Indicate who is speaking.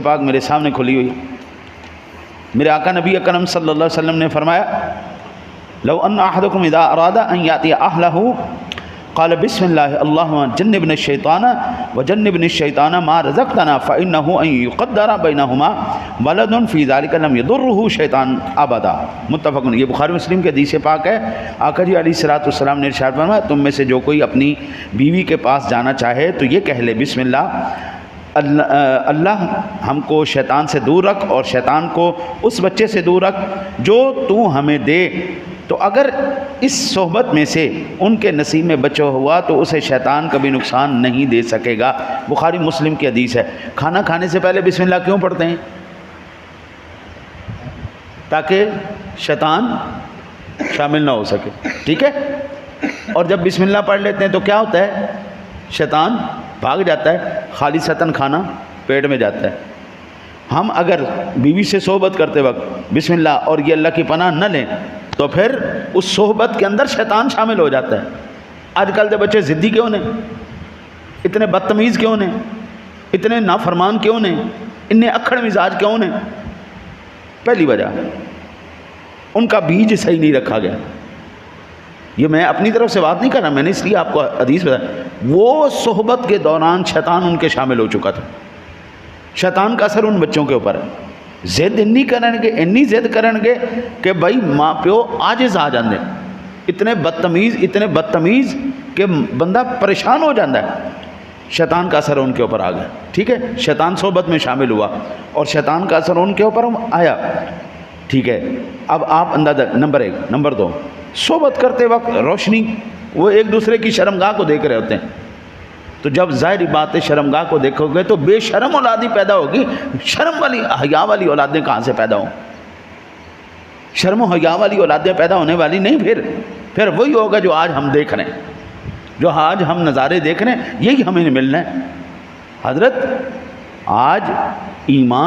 Speaker 1: پاک میرے سامنے کھلی ہوئی. میرے آقا نبی اکرم صلی اللہ علیہ وسلم نے فرمایا لو ان احدکم اذا اراد ان یاتی اہلہ قال بسم اللہ اللہم جنبنا الشیطان وجنبنا الشیطان ما رزقتنا فإنه ان يقدر بینہما ولد فی ذلک لم یضرہ شیطان ابدا. متفق. یہ بخاری مسلم کے حدیث پاک ہے. آقا جی علیہ الصلوۃ والسلام نے ارشاد فرمایا تم میں سے جو کوئی اپنی بیوی کے پاس جانا چاہے تو یہ کہہ لے بسم اللہ ہم کو شیطان سے دور رکھ اور شیطان کو اس بچے سے دور رکھ جو تو ہمیں دے. تو اگر اس صحبت میں سے ان کے نصیب میں بچہ ہوا تو اسے شیطان کبھی نقصان نہیں دے سکے گا. بخاری مسلم کی حدیث ہے. کھانا کھانے سے پہلے بسم اللہ کیوں پڑھتے ہیں؟ تاکہ شیطان شامل نہ ہو سکے. ٹھیک ہے. اور جب بسم اللہ پڑھ لیتے ہیں تو کیا ہوتا ہے؟ شیطان بھاگ جاتا ہے. خالصتاً کھانا پیٹ میں جاتا ہے. ہم اگر بیوی سے صحبت کرتے وقت بسم اللہ اور یہ اللہ کی پناہ نہ لیں تو پھر اس صحبت کے اندر شیطان شامل ہو جاتا ہے. آج کل کے بچے ضدی کیوں نے؟ اتنے بدتمیز کیوں نے؟ اتنے نافرمان کیوں نے؟ اتنے اکھڑ مزاج کیوں نے؟ پہلی وجہ ان کا بیج صحیح نہیں رکھا گیا. یہ میں اپنی طرف سے بات نہیں کر رہا, میں نے اس لیے آپ کو حدیث بتایا. وہ صحبت کے دوران شیطان ان کے شامل ہو چکا تھا. شیطان کا اثر ان بچوں کے اوپر ہے. ضد انی کرن گے, انی ضد کرن گے کہ بھائی ماں پیو عاجز آ جاندے. اتنے بدتمیز کہ بندہ پریشان ہو جاتا ہے. شیطان کا اثر ان کے اوپر آ گیا. ٹھیک ہے. شیطان صحبت میں شامل ہوا اور شیطان کا اثر ان کے اوپر آیا. ٹھیک ہے. اب آپ اندازہ نمبر 1. نمبر 2, صحبت کرتے وقت روشنی, وہ ایک دوسرے کی شرمگاہ کو دیکھ رہے ہوتے ہیں. تو جب ظاہری بات ہے شرمگاہ کو دیکھو گے تو بے شرم اولادی پیدا ہوگی. شرم والی حیا والی اولادیں کہاں سے پیدا ہوں؟ شرم و حیا والی اولادیں پیدا ہونے والی نہیں. پھر وہی ہوگا جو آج ہم دیکھ رہے ہیں, جو آج ہم نظارے دیکھ رہے ہیں, یہی ہمیں ملنا ہے. حضرت آج ایمان